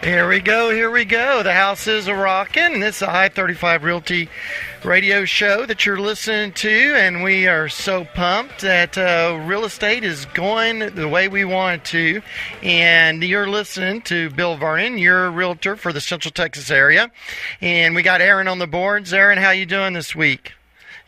Here we go, here we go. The house is a-rockin'. This is the I35 Realty radio show that you're listening to, and we are so pumped that real estate is going the way we want it to. And you're listening to Bill Vernon, your realtor for the Central Texas area. And we got Aaron on the boards. Aaron, how you doing this week?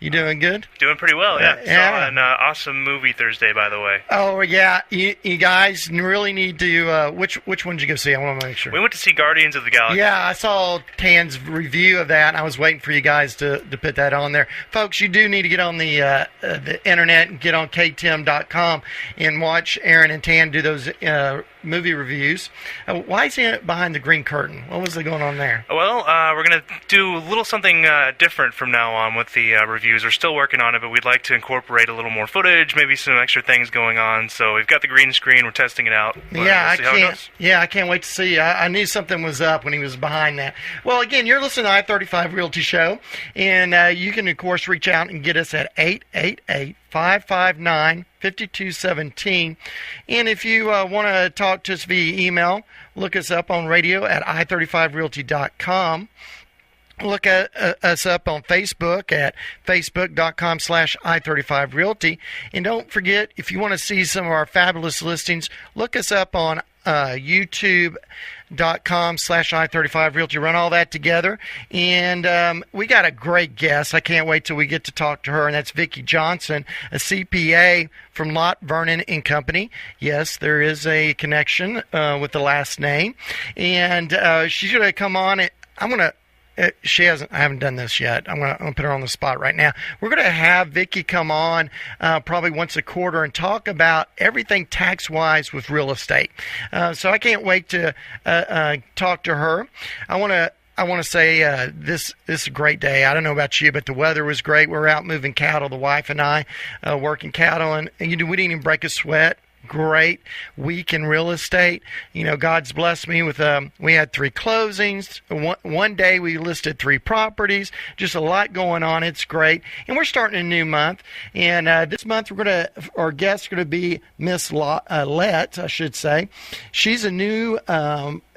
You doing good? Doing pretty well, yeah. Saw an awesome movie Thursday, by the way. Oh, yeah. You guys really need to... which one did you go see? I want to make sure. We went to see Guardians of the Galaxy. Yeah, I saw Tan's review of that, and I was waiting for you guys to put that on there. Folks, you do need to get on the internet and get on ktim.com and watch Aaron and Tan do those movie reviews. Why is he behind the green curtain? What was going on there? Well, we're going to do a little something different from now on with the reviews. We're still working on it, but we'd like to incorporate a little more footage, maybe some extra things going on. So we've got the green screen. We're testing it out. I can't wait to see. I knew something was up when he was behind that. Well, again, you're listening to I-35 Realty Show, and you can, of course, reach out and get us at 888-559-5217. And if you want to talk to us via email, look us up on radio at i35realty.com. Look at us up on Facebook at facebook.com/i35realty. And don't forget, if you want to see some of our fabulous listings, look us up on youtube.com/i35realty. Run all that together. And we got a great guest. I can't wait till we get to talk to her, and that's Vicki Johnson, a CPA from Lott, Vernon & Company. Yes, there is a connection with the last name. And she's going to come on. I haven't done this yet. I'm gonna put her on the spot right now. We're gonna have Vicki come on probably once a quarter and talk about everything tax-wise with real estate. So I can't wait to talk to her. I want to say this is a great day. I don't know about you, but the weather was great. We're out moving cattle, the wife and I, working cattle, and we didn't even break a sweat. Great week in real estate. God's blessed me with, we had 3 closings. One day we listed 3 properties. Just a lot going on. It's great. And we're starting a new month. And this month our guest's going to be Miss Lett, I should say. She's a new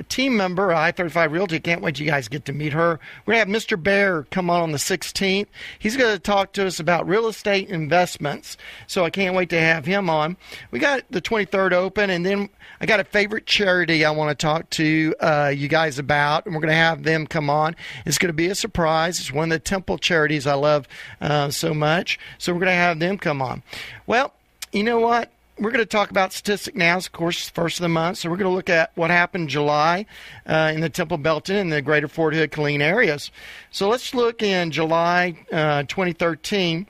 team member of I-35 Realty. Can't wait till you guys get to meet her. We're going to have Mr. Bear come on the 16th. He's going to talk to us about real estate investments. So I can't wait to have him on. We got the 23rd open, and then I got a favorite charity I want to talk to you guys about, and we're going to have them come on. It's going to be a surprise. It's one of the temple charities I love so much, so we're going to have them come on. Well, you know what? We're going to talk about statistic now. Of course, first of the month, so we're going to look at what happened in July in the Temple Belton and the greater Fort Hood, Killeen areas. So let's look in July 2013.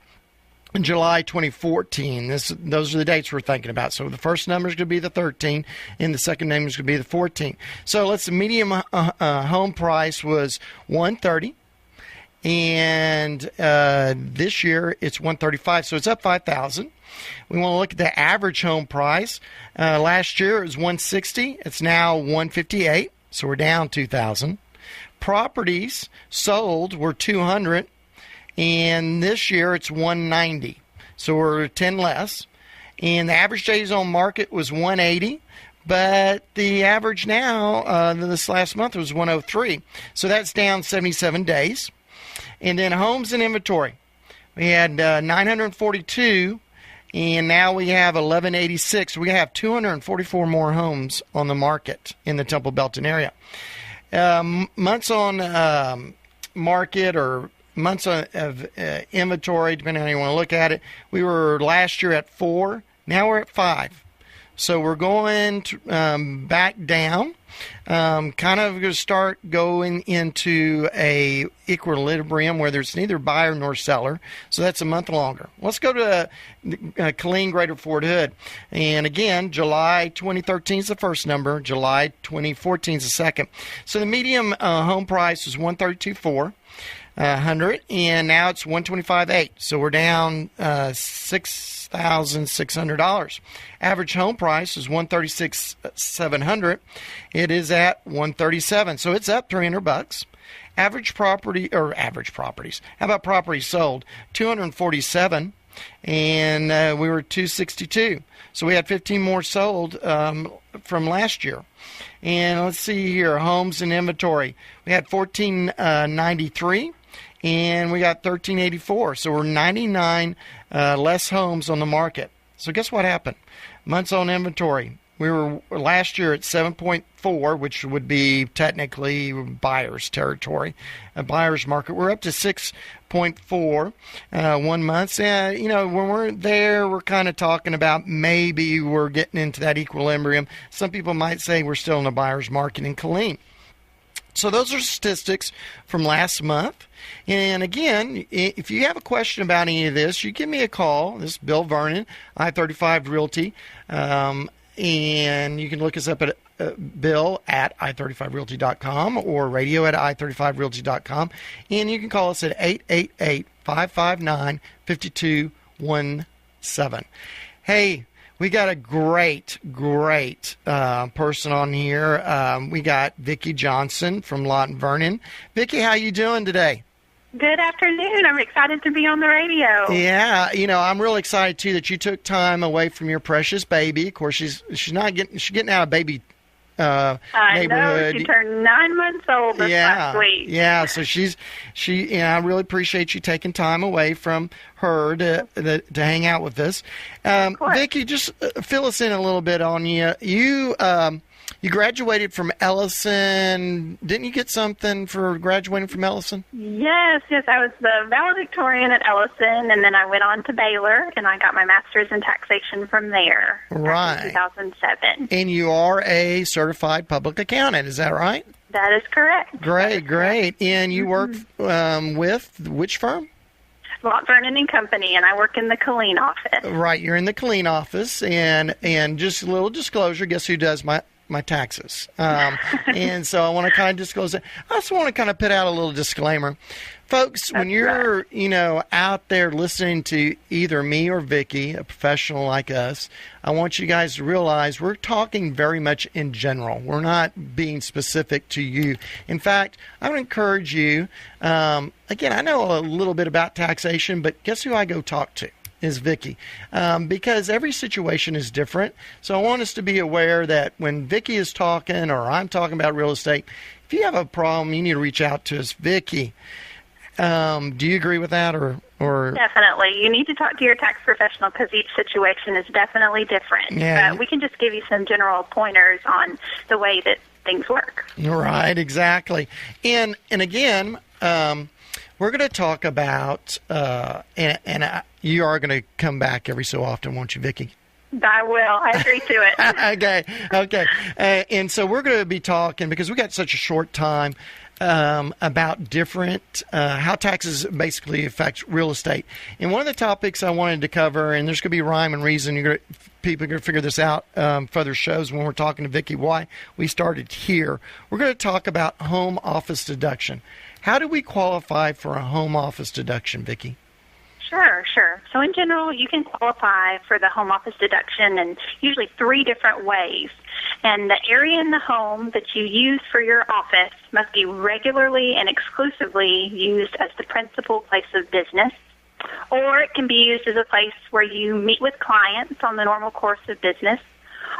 In July 2014, those are the dates we're thinking about. So the first number is going to be the 13, and the second number is going to be the 14. So the median home price was $130, and this year it's $135. So it's up $5,000. We want to look at the average home price. Last year it was $160. It's now $158. So we're down $2,000. Properties sold were $200. And this year it's $190, so we're 10 less. And the average days on market was $180, but the average now this last month was $103, so that's down 77 days. And then homes in inventory, we had 942, and now we have 1186. We have 244 more homes on the market in the Temple Belton area. Months on market or months of inventory, depending on how you want to look at it. We were last year at 4. Now we're at 5. So we're going back down. Kind of going to start going into a equilibrium where there's neither buyer nor seller. So that's a month longer. Let's go to Killeen, Greater Fort Hood. And again, July 2013 is the first number. July 2014 is the second. So the median home price was $132,400. And now it's $125,800. So we're down $6,600. Average home price is $136,700. It is at $137,000. So it's up $300. Average properties. How about properties sold? 247. and we were 262. So we had 15 more sold from last year. And let's see here, homes in inventory. We had 1493, and we got 1384. So we're 99 less homes on the market. So guess what happened? Months on inventory. We were last year at 7.4, which would be technically buyer's territory, a buyer's market. We're up to 6.4 1 month. When we're there, we're kind of talking about maybe we're getting into that equilibrium. Some people might say we're still in a buyer's market in Killeen. So those are statistics from last month. And again, if you have a question about any of this, you give me a call. This is Bill Vernon, I35 Realty. And you can look us up at Bill at i35realty.com or radio at i35realty.com. And you can call us at 888-559-5217. Hey, we got a great person on here. We got Vicki Johnson from Lot Vernon. Vicki, how you doing today? Good afternoon. I'm excited to be on the radio. Yeah, I'm really excited too that you took time away from your precious baby. Of course, she's getting out of baby I neighborhood. know, she turned 9 months old this last week. Yeah, so I really appreciate you taking time away from her to hang out with us. Vicki, just fill us in a little bit on you. You graduated from Ellison. Didn't you get something for graduating from Ellison? Yes. I was the valedictorian at Ellison, and then I went on to Baylor, and I got my master's in taxation from there. Right. In 2007. And you are a certified public accountant, is that right? That is correct. Great. And you work with which firm? Lot Vernon and Company, and I work in the Killeen office. Right, you're in the Killeen office, and just a little disclosure, guess who does my taxes? And so I want to kind of disclose it. I also want to kind of put out a little disclaimer. Folks, when you're, out there listening to either me or Vicki, a professional like us, I want you guys to realize we're talking very much in general. We're not being specific to you. In fact, I would encourage you, again, I know a little bit about taxation, but guess who I go talk to? Is Vicki, because every situation is different. So I want us to be aware that when Vicki is talking or I'm talking about real estate, if you have a problem, you need to reach out to us. Vicki, do you agree with that? Or Definitely. You need to talk to your tax professional because each situation is definitely different. Yeah. We can just give you some general pointers on the way that things work. Right, exactly. And again, we're going to talk about, you are going to come back every so often, won't you, Vicki? I will. I agree to it. Okay. And so we're going to be talking, because we got such a short time, about different, how taxes basically affect real estate. And one of the topics I wanted to cover, and there's going to be rhyme and reason, people are going to figure this out for other shows when we're talking to Vicki, why we started here. We're going to talk about home office deduction. How do we qualify for a home office deduction, Vicki? Sure. So in general, you can qualify for the home office deduction in usually 3 different ways. And the area in the home that you use for your office must be regularly and exclusively used as the principal place of business, or it can be used as a place where you meet with clients on the normal course of business,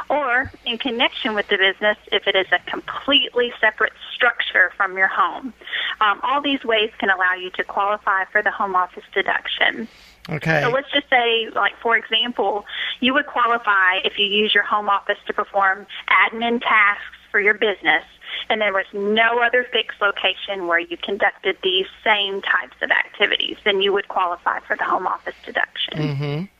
or in connection with the business if it is a completely separate structure from your home. All these ways can allow you to qualify for the home office deduction. Okay. So let's just say, like, for example, you would qualify if you use your home office to perform admin tasks for your business, and there was no other fixed location where you conducted these same types of activities, then you would qualify for the home office deduction.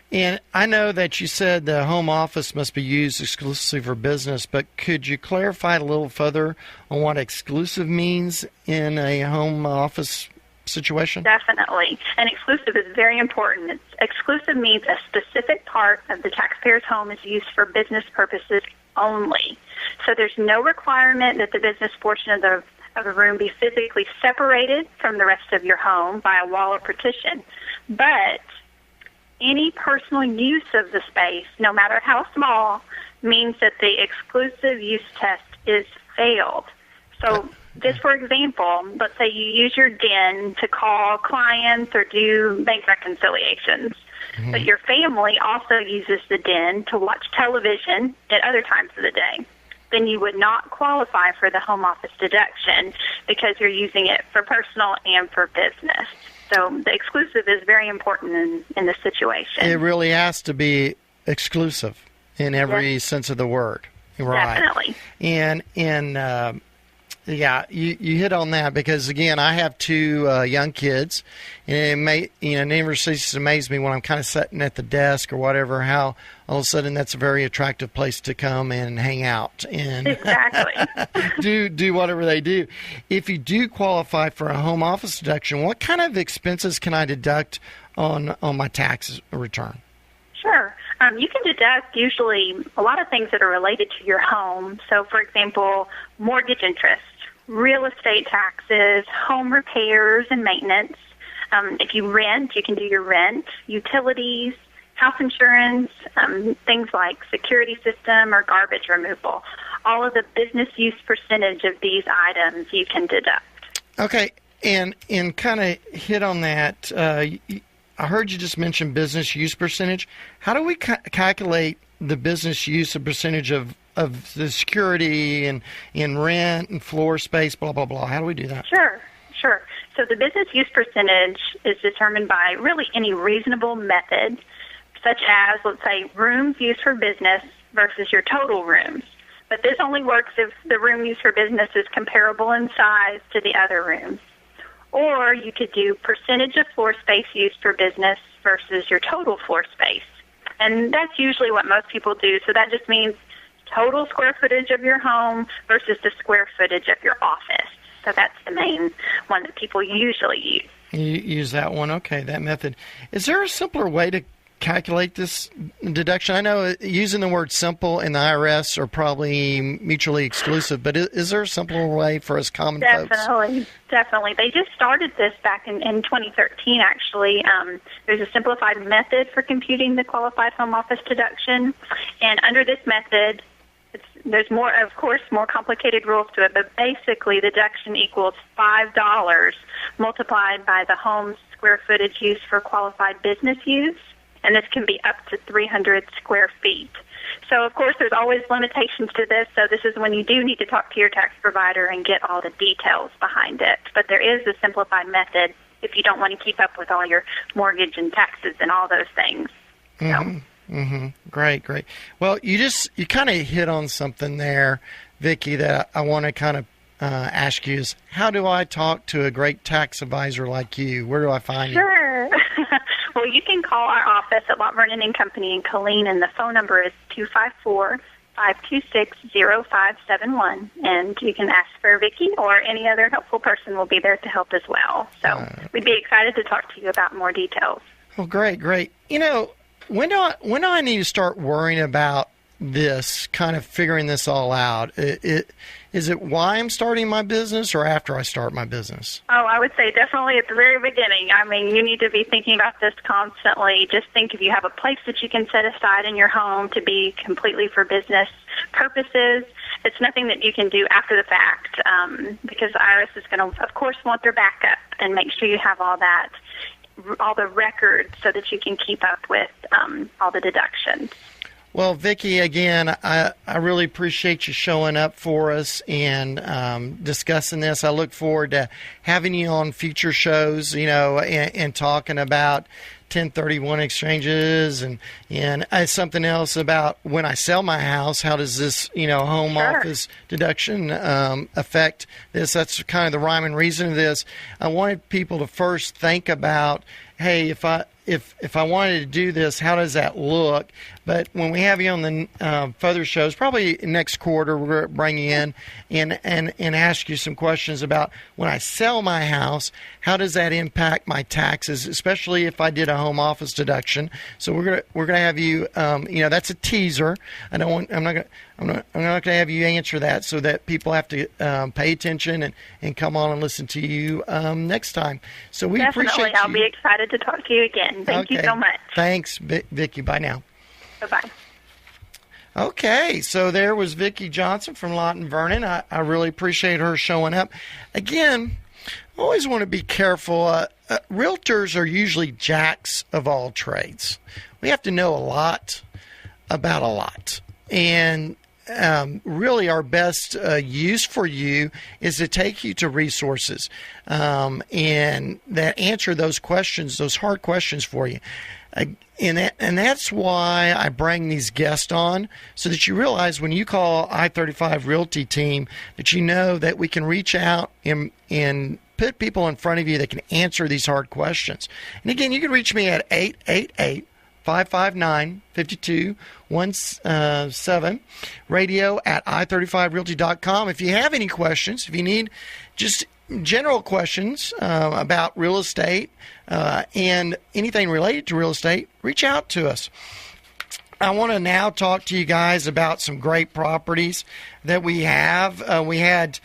And I know that you said the home office must be used exclusively for business, but could you clarify a little further on what exclusive means in a home office situation? Definitely. And exclusive is very important. Exclusive means a specific part of the taxpayer's home is used for business purposes only. So there's no requirement that the business portion of the room be physically separated from the rest of your home by a wall or partition. But any personal use of the space, no matter how small, means that the exclusive use test is failed. So Just for example, let's say you use your den to call clients or do bank reconciliations, but your family also uses the den to watch television at other times of the day. Then you would not qualify for the home office deduction because you're using it for personal and for business. So the exclusive is very important in this situation. It really has to be exclusive in every sense of the word. Right. Definitely. And yeah, you hit on that because, again, I have two young kids, and it never ceases to amaze me when I'm kind of sitting at the desk or whatever, how all of a sudden that's a very attractive place to come and hang out and exactly. do whatever they do. If you do qualify for a home office deduction, what kind of expenses can I deduct on my tax return? Sure. You can deduct usually a lot of things that are related to your home. So, for example, mortgage interest, real estate taxes, home repairs and maintenance. If you rent, you can do your rent, utilities, house insurance, things like security system or garbage removal. All of the business use percentage of these items you can deduct. Okay, and kind of hit on that. I heard you just mention business use percentage. How do we calculate the business use percentage of the security and rent and floor space, blah, blah, blah? How do we do that? Sure. So the business use percentage is determined by really any reasonable method, such as, let's say, rooms used for business versus your total rooms. But this only works if the room used for business is comparable in size to the other rooms. Or you could do percentage of floor space used for business versus your total floor space. And that's usually what most people do. So that just means total square footage of your home versus the square footage of your office. So that's the main one that people usually use. You use that one. Okay, that method. Is there a simpler way to calculate this deduction? I know using the word simple and the IRS are probably mutually exclusive, but is there a simpler way for us common folks? Definitely. They just started this back in 2013, actually. There's a simplified method for computing the qualified home office deduction, and under this method, there's more complicated rules to it, but basically the deduction equals $5 multiplied by the home's square footage used for qualified business use. And this can be up to 300 square feet. So, of course, there's always limitations to this, so this is when you do need to talk to your tax provider and get all the details behind it. But there is a simplified method if you don't want to keep up with all your mortgage and taxes and all those things. Great. Well, you kind of hit on something there, Vicki, that I want to kind of ask you is, how do I talk to a great tax advisor like you? Where do I find you? Sure. Well, you can call our office at Lot Vernon and Company in Killeen, and the phone number is 254-526-0571. And you can ask for Vicki, or any other helpful person will be there to help as well. So we'd be excited to talk to you about more details. Well, great. You know, when do I need to start worrying about this, kind of figuring this all out? Is it why I'm starting my business or after I start my business? Oh, I would say definitely at the very beginning. I mean, you need to be thinking about this constantly. Just think if you have a place that you can set aside in your home to be completely for business purposes, it's nothing that you can do after the fact, because the IRS is going to, of course, want their backup and make sure you have all the records so that you can keep up with all the deductions. Well, Vicki, again, I really appreciate you showing up for us and discussing this. I look forward to having you on future shows, and talking about 1031 exchanges and something else about when I sell my house, how does this, home office deduction affect this? That's kind of the rhyme and reason of this. I wanted people to first think about, hey, if I wanted to do this, how does that look? But when we have you on the further shows, probably next quarter, we're going to bring you in and ask you some questions about when I sell my house, how does that impact my taxes, especially if I did a home office deduction. So we're going to have you. That's a teaser. I'm not going to have you answer that, so that people have to pay attention and come on and listen to you next time. So we appreciate you. I'll be excited to talk to you again. Thank you so much. Thanks, Vicki. Bye now. Bye-bye. Okay, so there was Vicki Johnson from Lawton Vernon. I really appreciate her showing up. Again, I always want to be careful. Realtors are usually jacks of all trades. We have to know a lot about a lot. And really our best use for you is to take you to resources and that answer those questions, those hard questions for you. And that's why I bring these guests on, so that you realize when you call I35 Realty team that you know that we can reach out and put people in front of you that can answer these hard questions. And again, you can reach me at 888-559-5217, radio at i35realty.com. If you have any questions, if you need just general questions about real estate and anything related to real estate, reach out to us. I want to now talk to you guys about some great properties that we have. We had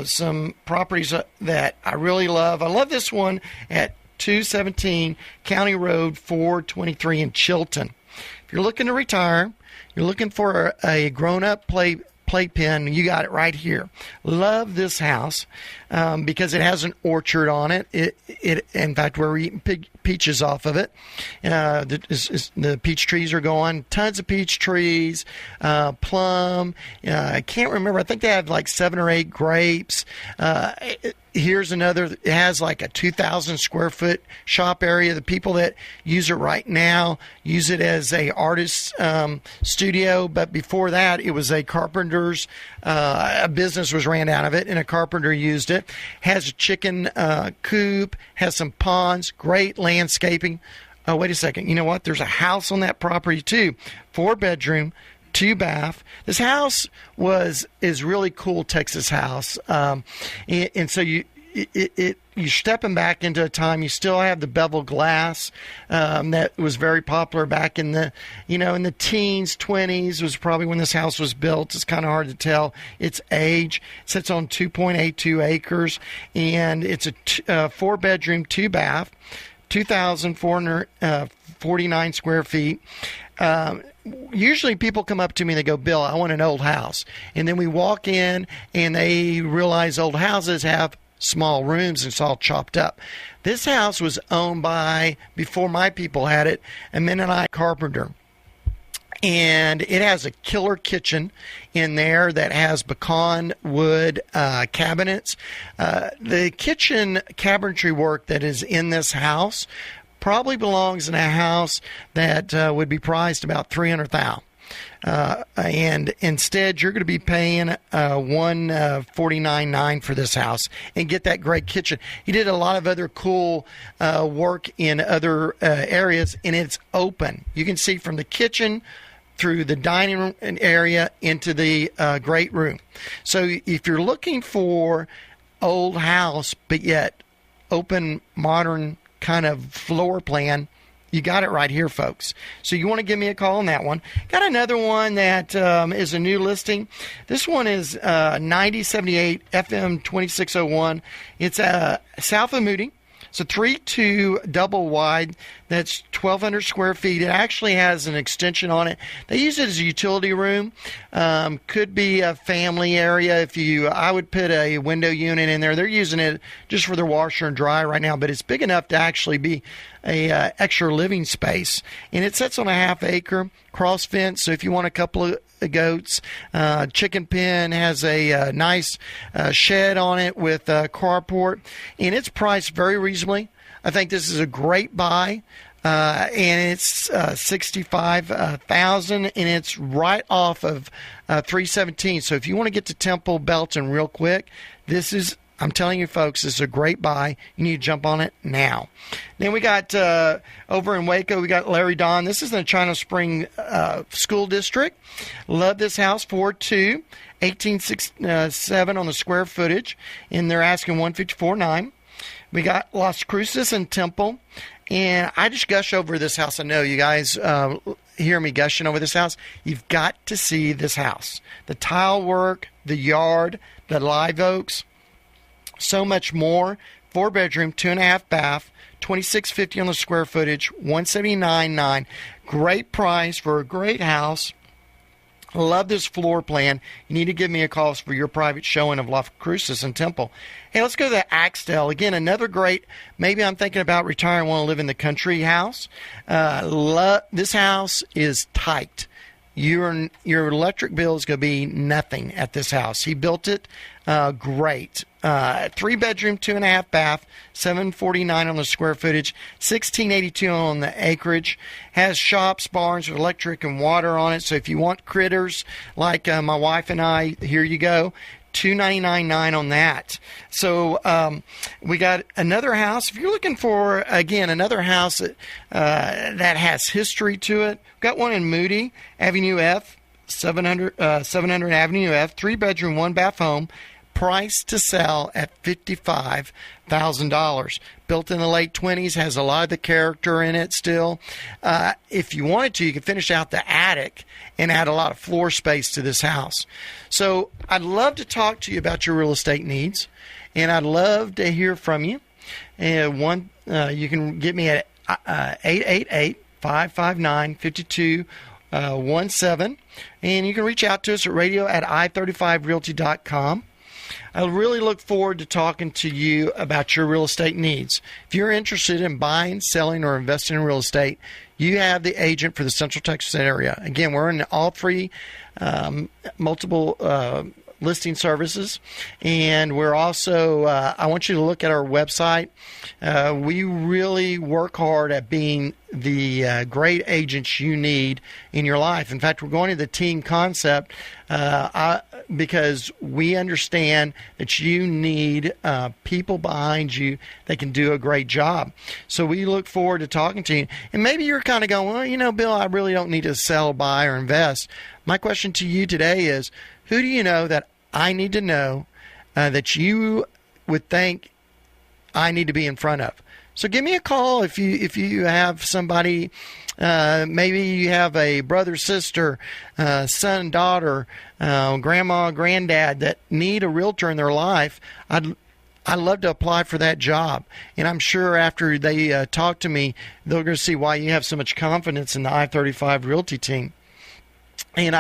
some properties that I really love. I love this one at 217 County Road 423 in Chilton. If you're looking to retire, you're looking for a grown-up playpen, you got it right here. Love this house because it has an orchard on it. It in fact, we're eating peaches off of it. The peach trees are going. Tons of peach trees, plum. I can't remember. I think they have like 7 or 8 grapes. Here's another. It has like a 2,000 square foot shop area. The people that use it right now use it as a artist's studio. But before that, it was a carpenter's. A business was ran out of it, and a carpenter used it. Has a chicken coop. Has some ponds. Great landscaping. Oh, wait a second. You know what? There's a house on that property too. 4-bedroom. 2-bath. This house is really cool Texas house, and so you're stepping back into a time. You still have the bevel glass that was very popular back in the in the teens, 20s was probably when this house was built. It's kind of hard to tell its age. It sits on 2.82 acres, and it's a 4-bedroom, 2-bath, 2,449 square feet. Usually people come up to me and they go, Bill, I want an old house. And then we walk in and they realize old houses have small rooms and it's all chopped up. This house was owned by, before my people had it, a Mennonite carpenter. And it has a killer kitchen in there that has pecan wood cabinets. The kitchen cabinetry work that is in this house probably belongs in a house that would be priced about $300,000. And instead, you're going to be paying $149,900 for this house and get that great kitchen. He did a lot of other cool work in other areas, and it's open. You can see from the kitchen through the dining room area into the great room. So if you're looking for old house, but yet open, modern kind of floor plan, you got it right here, folks. So you want to give me a call on that one. Got another one that is a new listing. This one is 9078 FM 2601. It's south of Moody. It's a 3-2 double wide. That's 1,200 square feet. It actually has an extension on it. They use it as a utility room. Could be a family area. I would put a window unit in there. They're using it just for their washer and dryer right now, but it's big enough to actually be a extra living space. And it sits on a half-acre cross fence. So if you want a couple of goats, chicken pen, has a nice shed on it with a carport, and it's priced very reasonably. I think this is a great buy, and it's $65,000, and it's right off of 317. So if you want to get to Temple Belton real quick, I'm telling you, folks, this is a great buy. You need to jump on it now. Then we got over in Waco, we got Larry Don. This is in the China Spring School District. Love this house, 4.2, 18.7 on the square footage, and they're asking $154,900. We got Las Cruces and Temple, and I just gush over this house. I know you guys hear me gushing over this house. You've got to see this house. The tile work, the yard, the live oaks, so much more. 4-bedroom, 2.5 bath, $2,650 on the square footage, $179,900. Great price for a great house. Love this floor plan. You need to give me a call for your private showing of Las Cruces and Temple. Hey, let's go to the Axtell. Again, another great, maybe I'm thinking about retiring, want to live in the country house. This house is tight. Your electric bill is going to be nothing at this house. He built it great. 3-bedroom, 2.5 bath, $749 on the square footage, $1,682 on the acreage. Has shops, barns with electric and water on it. So if you want critters like my wife and I, here you go. $299.9 on that. So we got another house. If you're looking for, again, another house that has history to it, we've got one in Moody, Avenue F, 700 Avenue F, 3-bedroom, 1-bath home, price to sell at $55,000. Built in the late 20s, has a lot of the character in it still. If you wanted to, you could finish out the attic and add a lot of floor space to this house. So I'd love to talk to you about your real estate needs, and I'd love to hear from you. You can get me at 888-559-5217, and you can reach out to us at radio@i35realty.com. I really look forward to talking to you about your real estate needs. If you're interested in buying, selling, or investing in real estate, you have the agent for the Central Texas area. Again, we're in all three multiple listing services, and we're also I want you to look at our website. We really work hard at being the great agents you need in your life. In fact, we're going to the team concept because we understand that you need people behind you that can do a great job. So we look forward to talking to you. And maybe you're kind of going, well, Bill, I really don't need to sell, buy, or invest. My question to you today is, who do you know that I need to know that you would think I need to be in front of? So give me a call if you have somebody, maybe you have a brother, sister, son, daughter, grandma, granddad that need a realtor in their life. I'd love to apply for that job. And I'm sure after they talk to me, they're going to see why you have so much confidence in the I-35 Realty team. And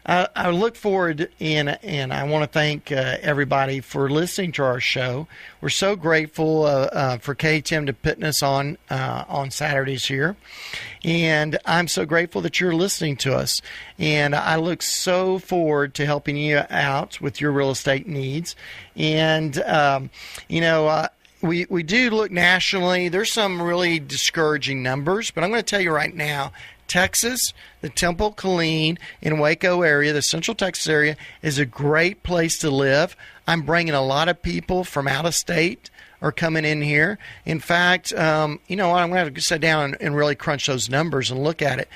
I look forward, and I want to thank everybody for listening to our show. We're so grateful for KTM to putting us on Saturdays here. And I'm so grateful that you're listening to us. And I look so forward to helping you out with your real estate needs. And, we do look nationally. There's some really discouraging numbers, but I'm going to tell you right now, Texas, the Temple, Killeen, and Waco area, the Central Texas area, is a great place to live. I'm bringing a lot of people from out of state are coming in here. In fact, you know what? I'm going to have to sit down and really crunch those numbers and look at it.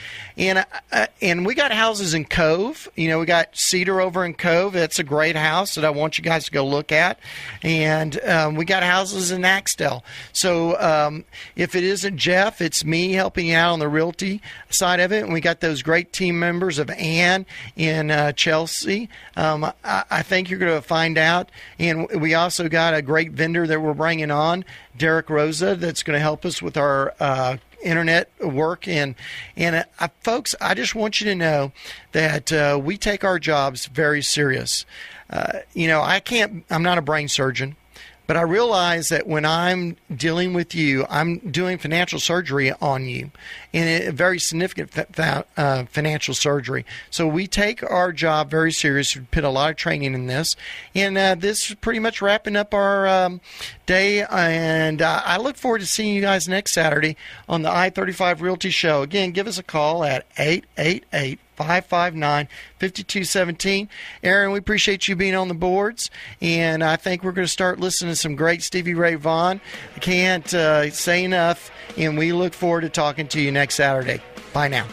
And we got houses in Cove. You know, we got Cedar over in Cove. That's a great house that I want you guys to go look at. And we got houses in Axtell. So if it isn't Jeff, it's me helping you out on the realty side of it. And we got those great team members of Ann and Chelsea. I think you're going to find out. And we also got a great vendor that we're bringing on, Derek Rosa, that's going to help us with our internet work. And folks, I just want you to know that we take our jobs very serious. I'm not a brain surgeon, but I realize that when I'm dealing with you, I'm doing financial surgery on you, and a very significant financial surgery. So we take our job very serious. We put a lot of training in this, and this is pretty much wrapping up our day. And I look forward to seeing you guys next Saturday on the I-35 Realty Show. Again, give us a call at 888-559-5217. Aaron, we appreciate you being on the boards, and I think we're going to start listening to some great Stevie Ray Vaughan. I can't say enough, and we look forward to talking to you next Saturday. Bye now.